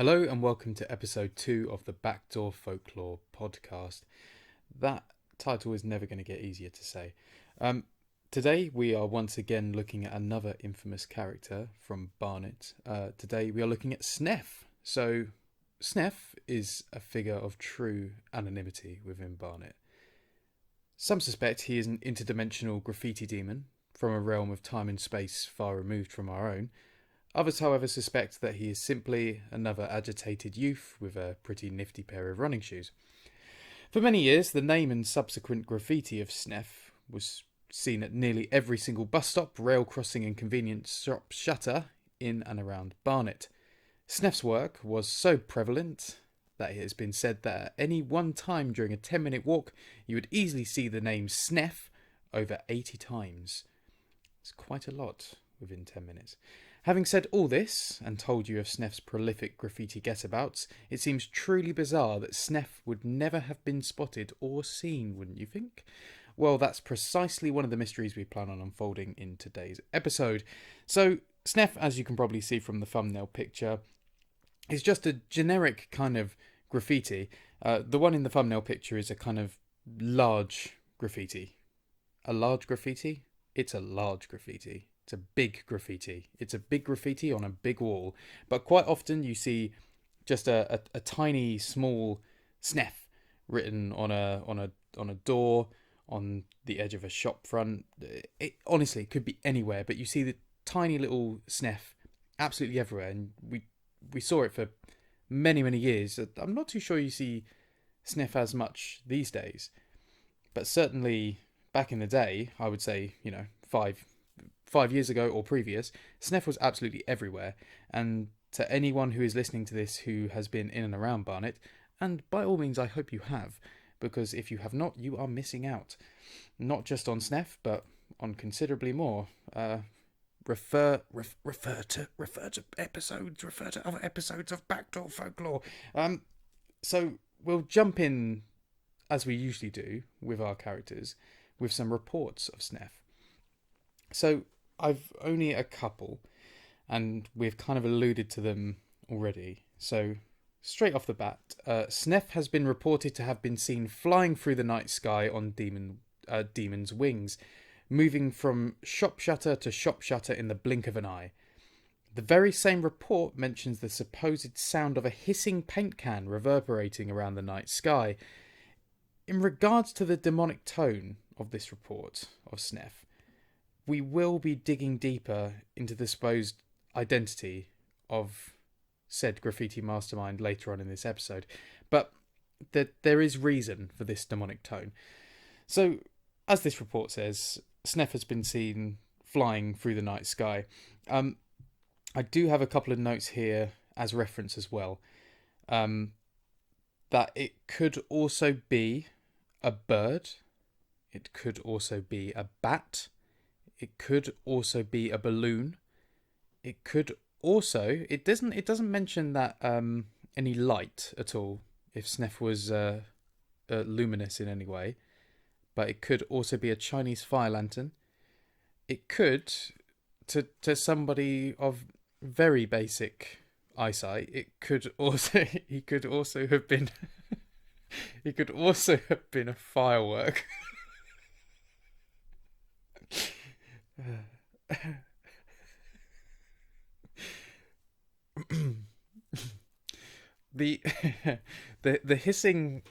Hello and welcome to episode 2 of the Backdoor Folklore podcast. That title is never going to get easier to say. Today we are once again looking at another infamous character from Barnet. Today we are looking at SNEF. So SNEF is a figure of true anonymity within Barnet. Some suspect he is an interdimensional graffiti demon from a realm of time and space far removed from our own. Others, however, suspect that he is simply another agitated youth with a pretty nifty pair of running shoes. For many years, the name and subsequent graffiti of SNEF was seen at nearly every single bus stop, rail crossing and convenience shop shutter in and around Barnet. SNEF's work was so prevalent that it has been said that at any one time during a 10-minute walk, you would easily see the name SNEF over 80 times. It's quite a lot within 10 minutes. Having said all this, and told you of SNEF's prolific graffiti getabouts, it seems truly bizarre that SNEF would never have been spotted or seen, wouldn't you think? Well, that's precisely one of the mysteries we plan on unfolding in today's episode. So, SNEF, as you can probably see from the thumbnail picture, is just a generic kind of graffiti. The one in the thumbnail picture is a kind of large graffiti. A large graffiti? It's a large graffiti. It's a big graffiti. It's a big graffiti on a big wall. But quite often you see just a tiny, small SNEF written on a door, on the edge of a shop front. It honestly could be anywhere, but you see the tiny little SNEF absolutely everywhere. And we saw it for many, many years. I'm not too sure you see SNEF as much these days. But certainly back in the day, I would say, 5 years ago or previous, SNEF was absolutely everywhere. And to anyone who is listening to this who has been in and around Barnet, and by all means I hope you have, because if you have not, you are missing out. Not just on SNEF, but on considerably more. Refer to episodes, refer to other episodes of Backdoor Folklore. So we'll jump in, as we usually do with our characters, with some reports of SNEF. So I've only a couple, and we've kind of alluded to them already. So straight off the bat, SNEF has been reported to have been seen flying through the night sky on demon's wings, moving from shop shutter to shop shutter in the blink of an eye. The very same report mentions the supposed sound of a hissing paint can reverberating around the night sky. In regards to the demonic tone of this report of SNEF, we will be digging deeper into the supposed identity of said graffiti mastermind later on in this episode, but there is reason for this demonic tone. So, as this report says, SNEF has been seen flying through the night sky. I do have a couple of notes here as reference as well, that it could also be a bird, it could also be a bat, it could also be a balloon. It could also... It doesn't mention that any light at all, if SNEF was luminous in any way. But it could also be a Chinese fire lantern. It could, to somebody of very basic eyesight, it could also... He could also have been... he could also have been a firework. the hissing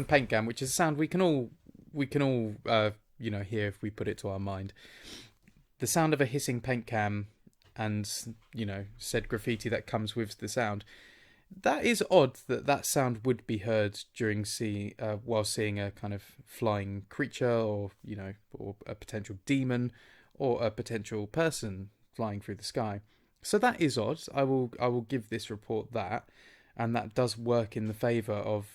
paint can, which is a sound we can all hear if we put it to our mind. The sound of a hissing paint can, and said graffiti that comes with the sound. That is odd that sound would be heard during while seeing a kind of flying creature, or a potential demon, or a potential person flying through the sky. So that is odd. I will give this report that, and that does work in the favour of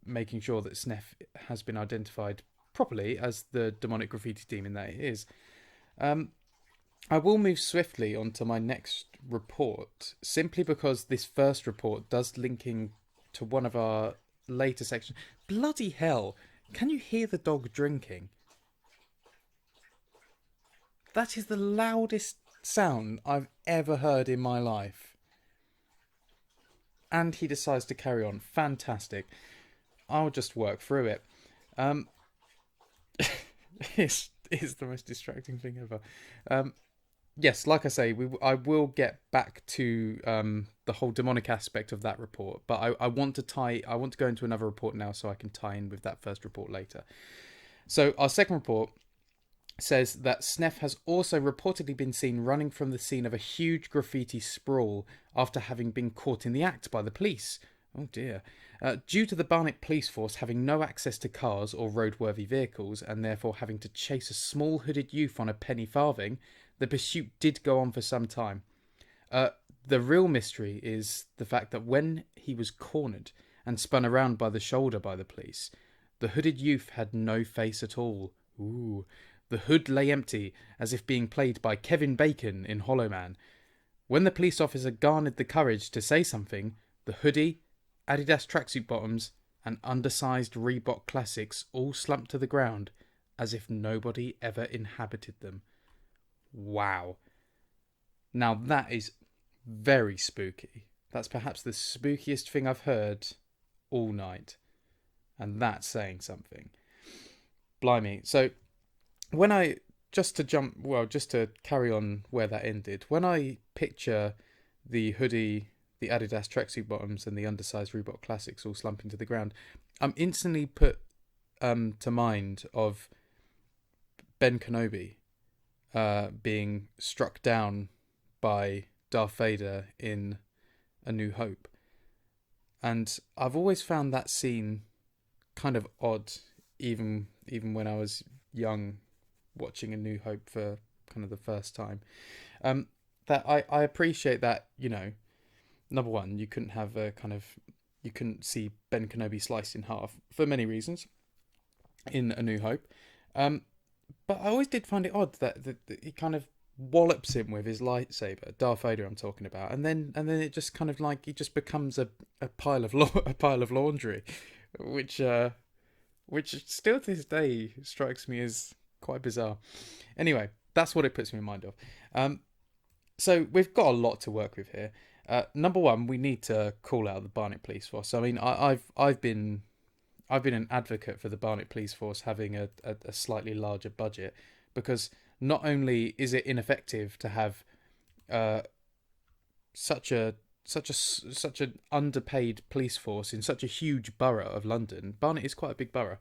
making sure that SNEF has been identified properly as the demonic graffiti demon that it is. I will move swiftly on to my next report, simply because this first report does linking to one of our later sections. Bloody hell, can you hear the dog drinking? That is the loudest sound I've ever heard in my life. And he decides to carry on. Fantastic. I'll just work through it. It's the most distracting thing ever. Yes, like I say, I will get back to the whole demonic aspect of that report, but I want to go into another report now so I can tie in with that first report later. So our second report says that SNEF has also reportedly been seen running from the scene of a huge graffiti sprawl after having been caught in the act by the police. Oh dear. Due to the Barnet police force having no access to cars or roadworthy vehicles and therefore having to chase a small hooded youth on a penny farthing, the pursuit did go on for some time. The real mystery is the fact that when he was cornered and spun around by the shoulder by the police, the hooded youth had no face at all. Ooh. The hood lay empty, as if being played by Kevin Bacon in Hollow Man. When the police officer garnered the courage to say something, the hoodie, Adidas tracksuit bottoms, and undersized Reebok classics all slumped to the ground, as if nobody ever inhabited them. Wow. Now that is very spooky. That's perhaps the spookiest thing I've heard all night. And that's saying something. Blimey. So, just to carry on where that ended, when I picture the hoodie, the Adidas tracksuit bottoms, and the undersized Reebok classics all slumping to the ground, I'm instantly put to mind of Ben Kenobi being struck down by Darth Vader in A New Hope. And I've always found that scene kind of odd, even when I was young, watching A New Hope for kind of the first time. That I appreciate that, number one, you couldn't see Ben Kenobi sliced in half for many reasons in A New Hope. But I always did find it odd that he kind of wallops him with his lightsaber, Darth Vader I'm talking about, and then it just kind of like he just becomes a pile of laundry, which still to this day strikes me as quite bizarre. Anyway, that's what it puts me in mind of. So we've got a lot to work with here. Number one, we need to call out the Barnet Police Force. I mean, I've been an advocate for the Barnet Police Force having a slightly larger budget, because not only is it ineffective to have such an underpaid police force in such a huge borough of London. Barnet is quite a big borough.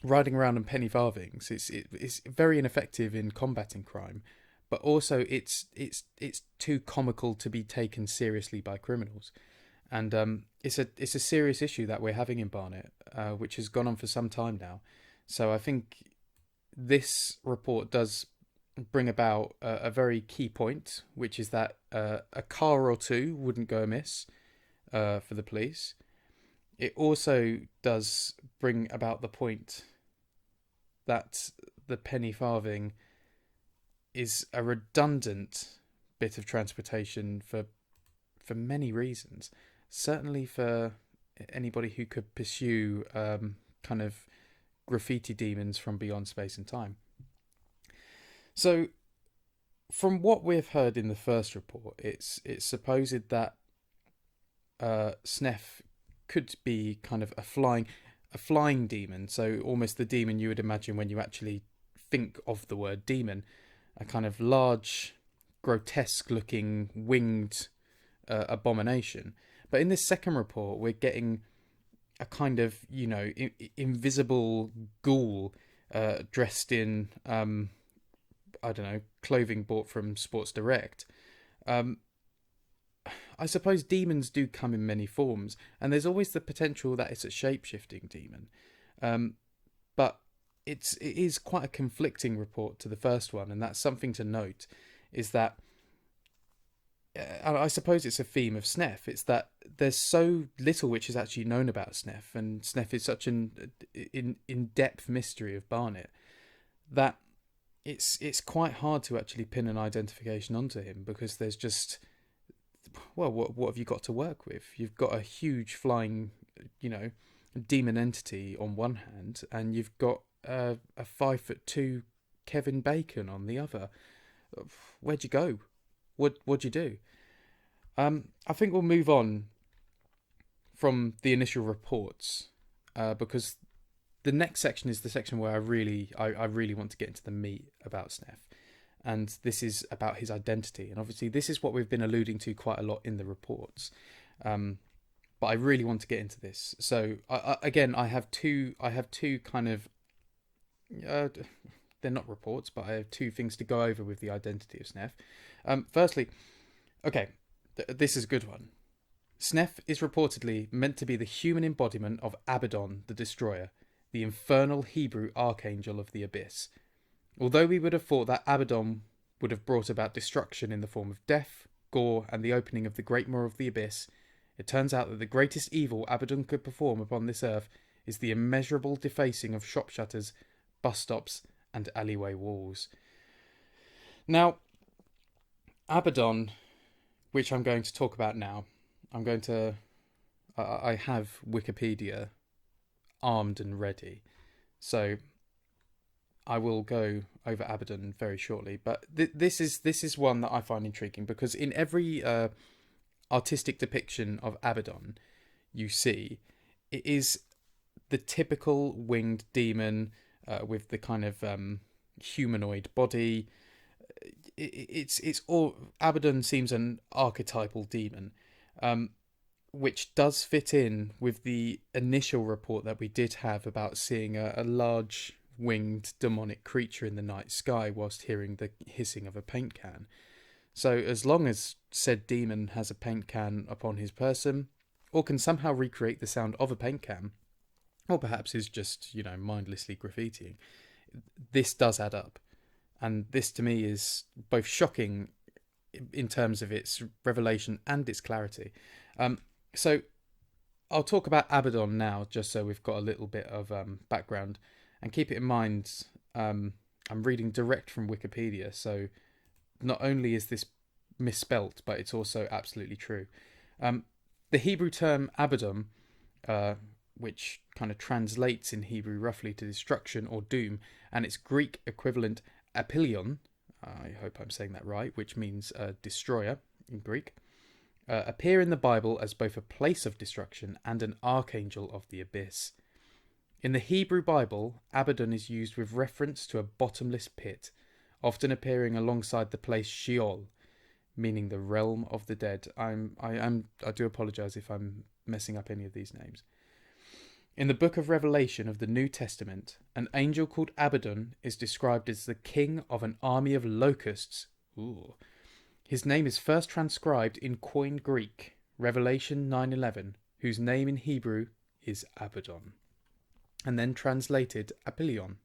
Riding around on penny farthings, it's very ineffective in combating crime, but also it's too comical to be taken seriously by criminals. And it's a serious issue that we're having in Barnet, which has gone on for some time now. So I think this report does bring about a very key point, which is that a car or two wouldn't go amiss for the police. It also does bring about the point that the penny farthing is a redundant bit of transportation for many reasons. Certainly for anybody who could pursue kind of graffiti demons from beyond space and time. So, from what we've heard in the first report, it's supposed that SNEF could be kind of a flying demon. So almost the demon you would imagine when you actually think of the word demon, a kind of large, grotesque-looking winged abomination. But in this second report, we're getting a kind of, invisible ghoul dressed in, clothing bought from Sports Direct. I suppose demons do come in many forms, and there's always the potential that it's a shape-shifting demon. But it is quite a conflicting report to the first one, and that's something to note, is that I suppose it's a theme of SNEF. It's that there's so little which is actually known about SNEF, and SNEF is such an in-depth mystery of Barnet that it's quite hard to actually pin an identification onto him, because there's just, well, what have you got to work with? You've got a huge flying, demon entity on one hand, and you've got a 5'2" Kevin Bacon on the other. Where'd you go? What'd you do? I think we'll move on from the initial reports, because the next section is the section where I really want to get into the meat about SNEF. And this is about his identity. And obviously this is what we've been alluding to quite a lot in the reports. But I really want to get into this. So I have two kind of, they're not reports, but I have two things to go over with the identity of SNEF. Firstly, okay, this is a good one. SNEF is reportedly meant to be the human embodiment of Abaddon the Destroyer, the infernal Hebrew archangel of the abyss. Although we would have thought that Abaddon would have brought about destruction in the form of death, gore, and the opening of the great maw of the abyss, it turns out that the greatest evil Abaddon could perform upon this earth is the immeasurable defacing of shop shutters, bus stops, and alleyway walls. Now, Abaddon, which I'm going to talk about now, I have Wikipedia armed and ready, so I will go over Abaddon very shortly. But this is one that I find intriguing, because in every artistic depiction of Abaddon you see, it is the typical winged demon with the kind of humanoid body. It's all, Abaddon seems an archetypal demon, which does fit in with the initial report that we did have about seeing a large winged demonic creature in the night sky whilst hearing the hissing of a paint can. So as long as said demon has a paint can upon his person, or can somehow recreate the sound of a paint can, or perhaps is just, mindlessly graffitiing, this does add up. And this to me is both shocking in terms of its revelation and its clarity. So I'll talk about Abaddon now, just so we've got a little bit of background. And keep it in mind, I'm reading direct from Wikipedia, so not only is this misspelt, but it's also absolutely true. The Hebrew term Abaddon, which kind of translates in Hebrew roughly to destruction or doom, and its Greek equivalent Apilion, I hope I'm saying that right, which means destroyer in Greek, appear in the Bible as both a place of destruction and an archangel of the abyss. In the Hebrew Bible, Abaddon is used with reference to a bottomless pit, often appearing alongside the place Sheol, meaning the realm of the dead. I do apologise if I'm messing up any of these names. In the book of Revelation of the New Testament, an angel called Abaddon is described as the king of an army of locusts. Ooh. His name is first transcribed in Koine Greek, Revelation 9:11, whose name in Hebrew is Abaddon, and then translated Apilion.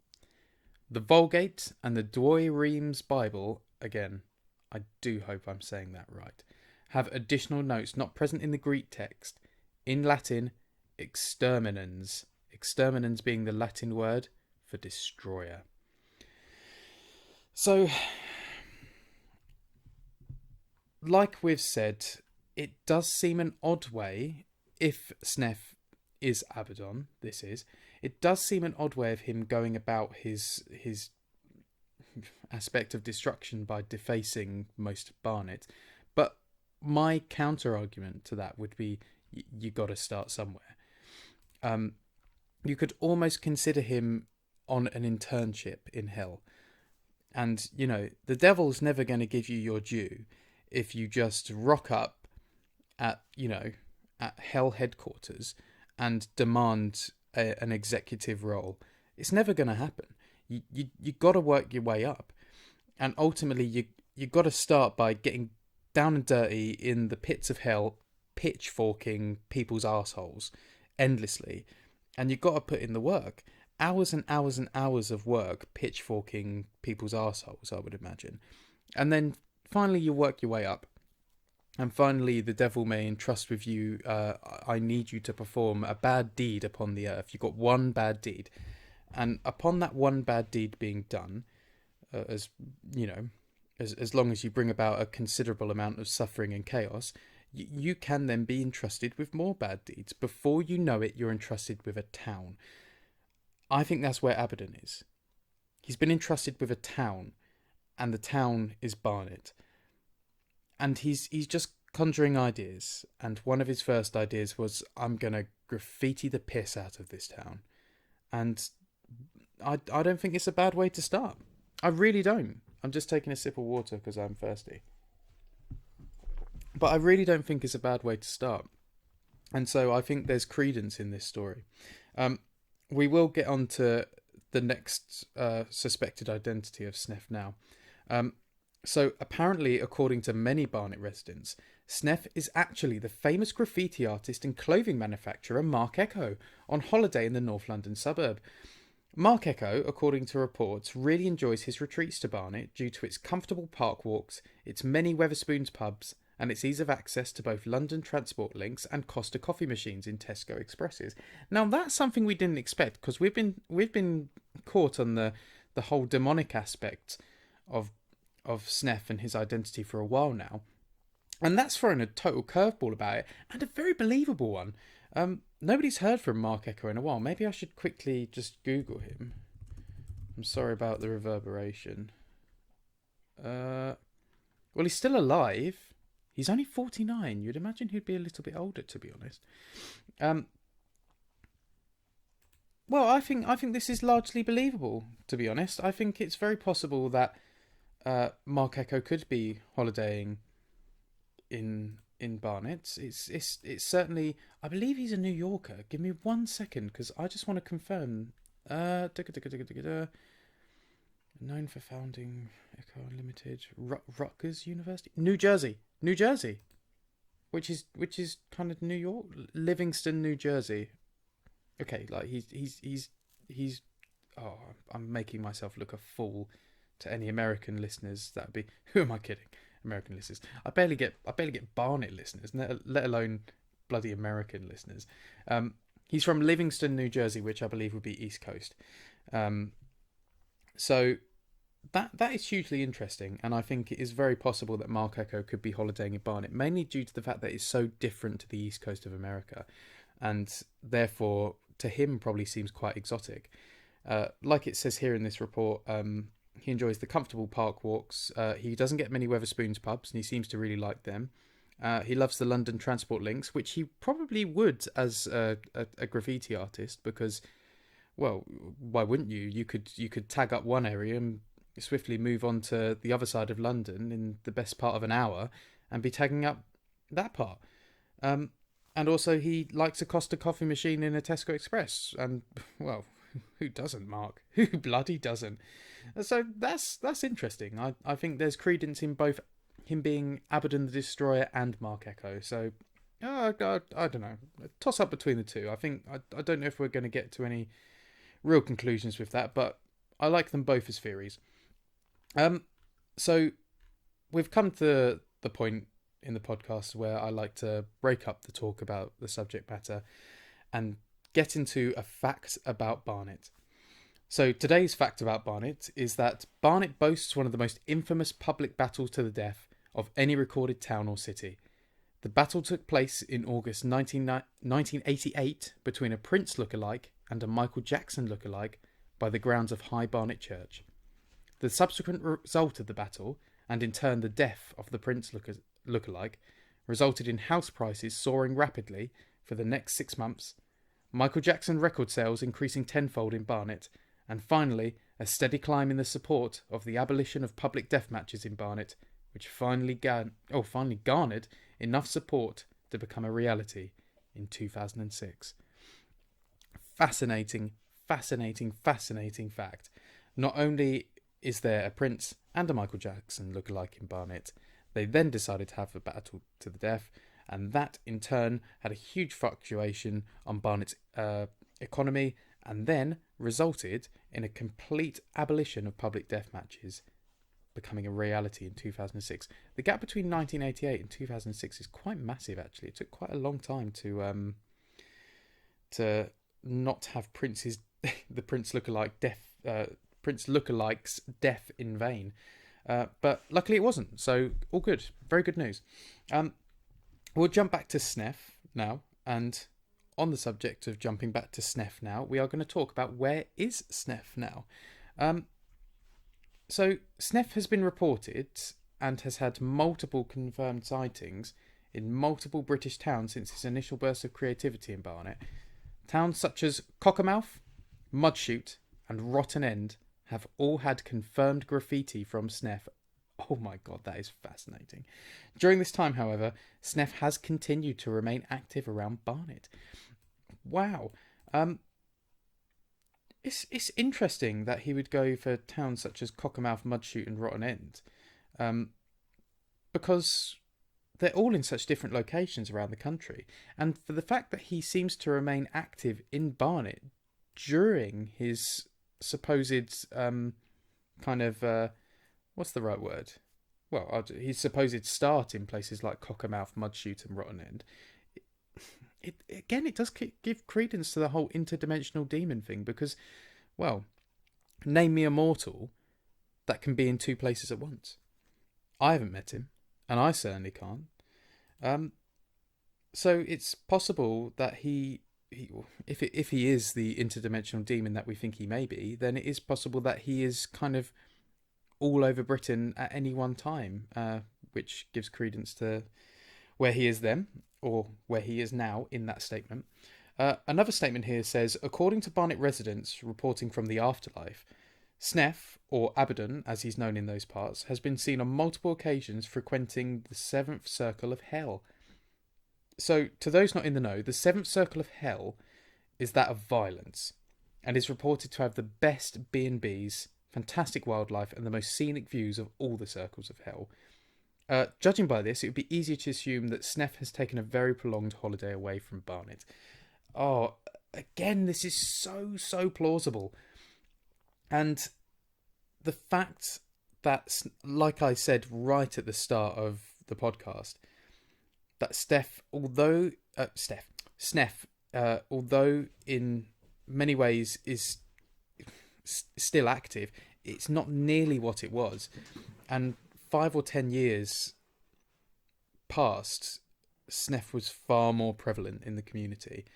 The Vulgate and the Douay Rheims Bible, again, I do hope I'm saying that right, have additional notes not present in the Greek text. In Latin, exterminans. Exterminans being the Latin word for destroyer. So, like we've said, it does seem an odd way, if SNEF is Abaddon, it does seem an odd way of him going about his aspect of destruction by defacing most of Barnet. But my counter argument to that would be, you got to start somewhere. You could almost consider him on an internship in hell. And, the devil's never going to give you your due if you just rock up at hell headquarters and demand an executive role. It's never going to happen. You got to work your way up. And ultimately, you got to start by getting down and dirty in the pits of hell, pitchforking people's arseholes endlessly. And you've got to put in the work. Hours and hours and hours of work pitchforking people's arseholes, I would imagine. And then finally you work your way up. And finally the devil may entrust with you, I need you to perform a bad deed upon the earth. You've got one bad deed. And upon that one bad deed being done, as long as you bring about a considerable amount of suffering and chaos, you can then be entrusted with more bad deeds. Before you know it, you're entrusted with a town. I think that's where Abaddon is. He's been entrusted with a town, and the town is Barnet. and he's just conjuring ideas. And one of his first ideas was, I'm gonna graffiti the piss out of this town. And I don't think it's a bad way to start. I really don't. I'm just taking a sip of water because I'm thirsty. But I really don't think it's a bad way to start. And so I think there's credence in this story. We will get on to the next suspected identity of SNEF now. So apparently, according to many Barnet residents, SNEF is actually the famous graffiti artist and clothing manufacturer Mark Echo, on holiday in the North London suburb. Mark Echo, according to reports, really enjoys his retreats to Barnet due to its comfortable park walks, its many Wetherspoons pubs, and its ease of access to both London transport links and Costa coffee machines in Tesco Expresses. Now that's something we didn't expect, because we've been caught on the whole demonic aspect of SNEF and his identity for a while now, and that's thrown a total curveball about it, and a very believable one. Nobody's heard from Mark Echo in a while. Maybe I should quickly just Google him. I'm sorry about the reverberation. Well, he's still alive. He's only 49. You'd imagine he'd be a little bit older, to be honest. Well, I think this is largely believable, to be honest. I think it's very possible that Mark Echo could be holidaying in Barnet. It's certainly. I believe he's a New Yorker. Give me 1 second, because I just want to confirm. Known for founding Echo Unlimited, Rutgers University, New Jersey, which is kind of New York, Livingston, New Jersey. Okay, like he's. Oh, I'm making myself look a fool to any American listeners. That'd be, who am I kidding? American listeners. I barely get Barnet listeners, let alone bloody American listeners. He's from Livingston, New Jersey, which I believe would be East Coast. So that is hugely interesting, and I think it is very possible that Mark Echo could be holidaying in Barnet, mainly due to the fact that it's so different to the East Coast of America, and therefore to him probably seems quite exotic. Like it says here in this report, he enjoys the comfortable park walks. He doesn't get many Wetherspoons pubs, and he seems to really like them. He loves the London transport links, which he probably would as a graffiti artist, because, well, why wouldn't you? You could tag up one area and swiftly move on to the other side of London in the best part of an hour and be tagging up that part. And also he likes a Costa coffee machine in a Tesco Express, and, well, who doesn't, Mark? Who bloody doesn't? So that's interesting. I think there's credence in both him being Abaddon the Destroyer and Mark Echo. So I don't know. Toss up between the two. I think I don't know if we're going to get to any real conclusions with that, but I like them both as theories. So we've come to the point in the podcast where I like to break up the talk about the subject matter and get into a fact about Barnet. So today's fact about Barnet is that Barnet boasts one of the most infamous public battles to the death of any recorded town or city. The battle took place in August 1988 between a Prince lookalike and a Michael Jackson lookalike by the grounds of High Barnet Church. The subsequent result of the battle, and in turn the death of the Prince lookalike, resulted in house prices soaring rapidly for the next 6 months, Michael Jackson record sales increasing tenfold in Barnet, and finally a steady climb in the support of the abolition of public death matches in Barnet, which finally garnered enough support to become a reality in 2006. Fascinating fact. Not only is there a Prince and a Michael Jackson lookalike in Barnet, they then decided to have a battle to the death, and that in turn had a huge fluctuation on Barnet's economy, and then resulted in a complete abolition of public death matches becoming a reality in 2006. The gap between 1988 and 2006 is quite massive, actually. It took quite a long time to not have Prince's the Prince lookalike's death in vain. But luckily it wasn't, so all good. Very good news. We'll jump back to SNEF now, and on the subject of jumping back to SNEF now, we are going to talk about where is SNEF now. So SNEF has been reported and has had multiple confirmed sightings in multiple British towns since his initial burst of creativity in Barnet. Towns such as Cockermouth, Mudchute, and Rotten End have all had confirmed graffiti from SNEF. Oh my god, that is fascinating. During this time, however, SNEF has continued to remain active around Barnet. Wow. It's interesting that he would go for towns such as Cockermouth, Mudchute, and Rotten End, because they're all in such different locations around the country, and for the fact that he seems to remain active in Barnet during his supposed what's the right word? Well, his supposed start in places like Cockermouth, Mudchute, and Rotten End. It does give credence to the whole interdimensional demon thing, because, well, name me a mortal that can be in two places at once. I haven't met him, and I certainly can't. So it's possible that if he is the interdimensional demon that we think he may be, then it is possible that he is kind of all over Britain at any one time, which gives credence to where he is then, or where he is now in that statement. Another statement here says, according to Barnet residents reporting from the afterlife, SNEF, or Abaddon as he's known in those parts, has been seen on multiple occasions frequenting the seventh circle of hell. So, to those not in the know, the seventh circle of hell is that of violence, and is reported to have the best B&Bs, fantastic wildlife, and the most scenic views of all the circles of hell. Judging by this, it would be easier to assume that SNEF has taken a very prolonged holiday away from Barnet. Oh, again, this is so plausible. And the fact that, like I said right at the start of the podcast, that SNEF, although in many ways is still active, it's not nearly what it was. And 5 or 10 years past, SNEF was far more prevalent in the community.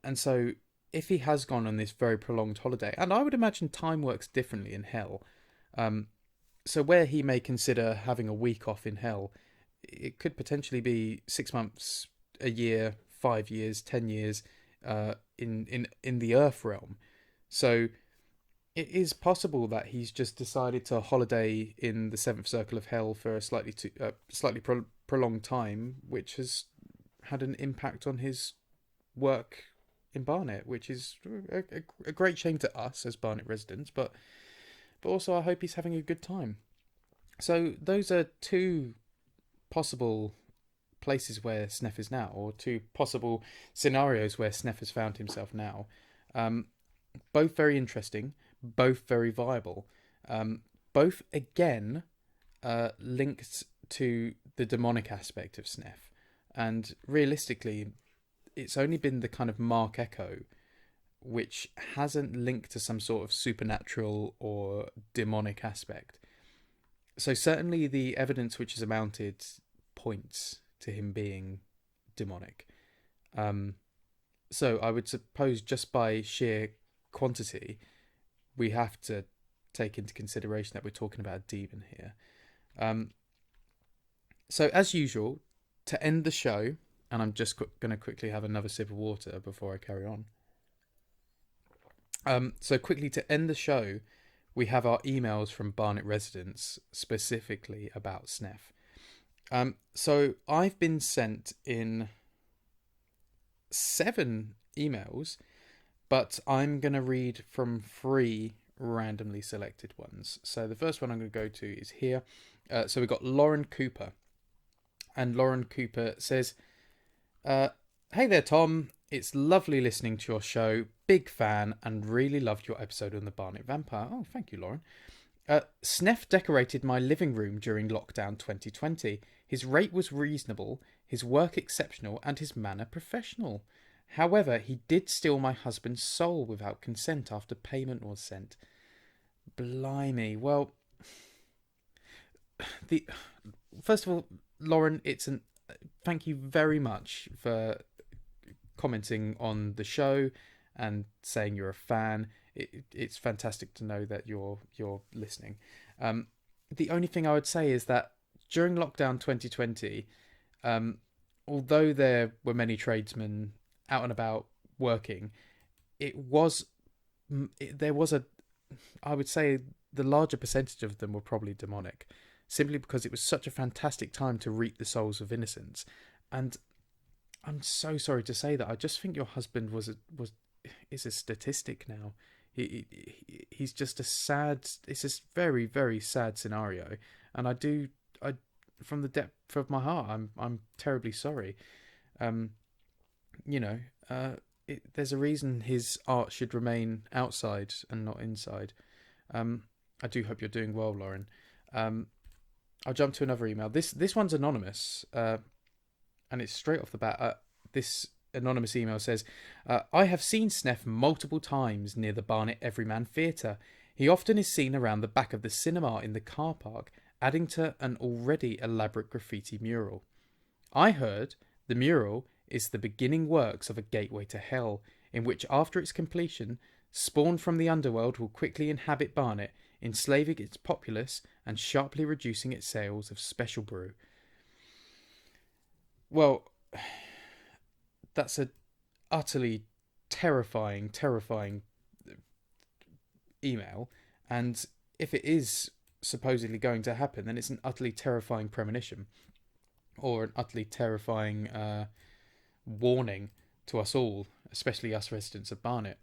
And so if he has gone on this very prolonged holiday, and I would imagine time works differently in hell, so where he may consider having a week off in hell, it could potentially be 6 months, a year, 5 years, 10 years in the earth realm. So it is possible that he's just decided to holiday in the seventh circle of hell for a slightly prolonged time, which has had an impact on his work in Barnet, which is a great shame to us as Barnet residents, but also I hope he's having a good time. So those are two possible places where SNEF is now, or two possible scenarios where SNEF has found himself now. Both very interesting, both very viable, both again linked to the demonic aspect of SNEF. And realistically, it's only been the kind of Mark Echo which hasn't linked to some sort of supernatural or demonic aspect. So certainly the evidence which is amounted points to him being demonic. So I would suppose just by sheer quantity, we have to take into consideration that we're talking about a demon here. So as usual, to end the show, and I'm just going to quickly have another sip of water before I carry on. So quickly to end the show, we have our emails from Barnet residents specifically about SNEF. So I've been sent in 7 emails, but I'm going to read from 3 randomly selected ones. So the first one I'm going to go to is here. So we've got Lauren Cooper. And Lauren Cooper says, hey there, Tom. It's lovely listening to your show. Big fan and really loved your episode on the Barnet Vampire. Oh, thank you, Lauren. SNEF decorated my living room during lockdown 2020. His rate was reasonable, his work exceptional, and his manner professional. However, he did steal my husband's soul without consent after payment was sent. Blimey. Well, first of all, Lauren, thank you very much for commenting on the show and saying you're a fan. It's fantastic to know that you're listening. the only thing I would say is that during lockdown 2020, although there were many tradesmen out and about working, it was there was a, I would say the larger percentage of them were probably demonic, simply because it was such a fantastic time to reap the souls of innocents. And I'm so sorry to say that I just think your husband is a statistic now. He's just a sad. It's a very, very sad scenario, and I from the depth of my heart, I'm terribly sorry. Um, you know, there's a reason his art should remain outside and not inside. I do hope you're doing well, Lauren. I'll jump to another email. This one's anonymous, and it's straight off the bat. This anonymous email says, I have seen SNEF multiple times near the Barnet Everyman Theatre. He often is seen around the back of the cinema in the car park, adding to an already elaborate graffiti mural. I heard the mural is the beginning works of a gateway to hell, in which after its completion, spawn from the underworld will quickly inhabit Barnet, enslaving its populace and sharply reducing its sales of special brew. Well, that's a utterly terrifying email, and if it is supposedly going to happen, then it's an utterly terrifying premonition, or an utterly terrifying warning to us all, especially us residents of Barnet.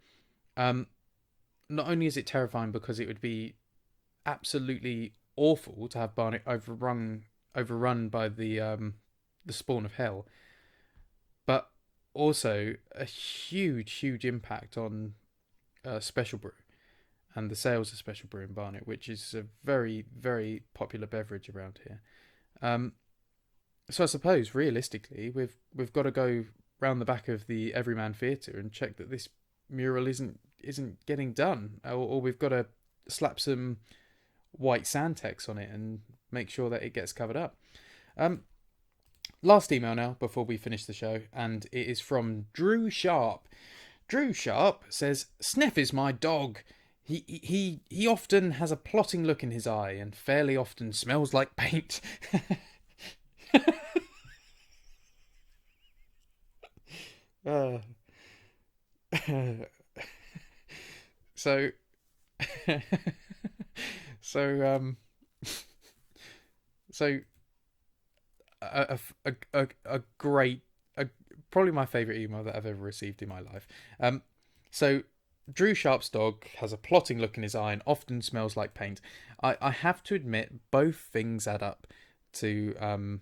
Not only is it terrifying because it would be absolutely awful to have Barnet overrun by the spawn of hell, but also a huge impact on special brew and the sales of special brew in Barnet, which is a very, very popular beverage around here. So I suppose realistically we've got to go round the back of the Everyman Theatre and check that this mural isn't getting done, or we've got to slap some white Sandtex on it and make sure that it gets covered up. Last email now before we finish the show, and it is from Drew Sharp. Drew Sharp says, SNEF is my dog. He often has a plotting look in his eye and fairly often smells like paint. So a great, probably my favourite email that I've ever received in my life. So Drew Sharp's dog has a plotting look in his eye and often smells like paint. I have to admit, both things add up to,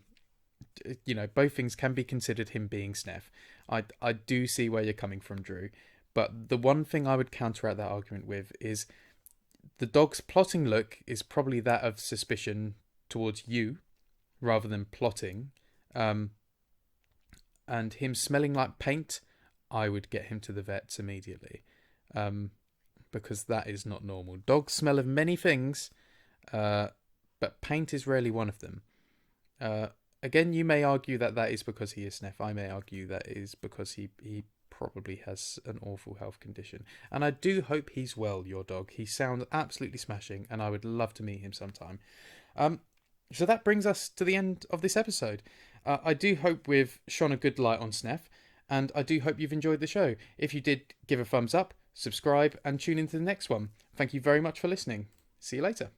both things can be considered him being SNEF. I do see where you're coming from, Drew. But the one thing I would counteract that argument with is the dog's plotting look is probably that of suspicion towards you rather than plotting. And him smelling like paint, I would get him to the vets immediately. Because that is not normal. Dogs smell of many things, but paint is rarely one of them. Again, you may argue that is because he is SNEF. I may argue that is because he probably has an awful health condition. And I do hope he's well, your dog. He sounds absolutely smashing, and I would love to meet him sometime. So that brings us to the end of this episode. I do hope we've shone a good light on SNEF, and I do hope you've enjoyed the show. If you did, give a thumbs up, subscribe, and tune into the next one. Thank you very much for listening. See you later.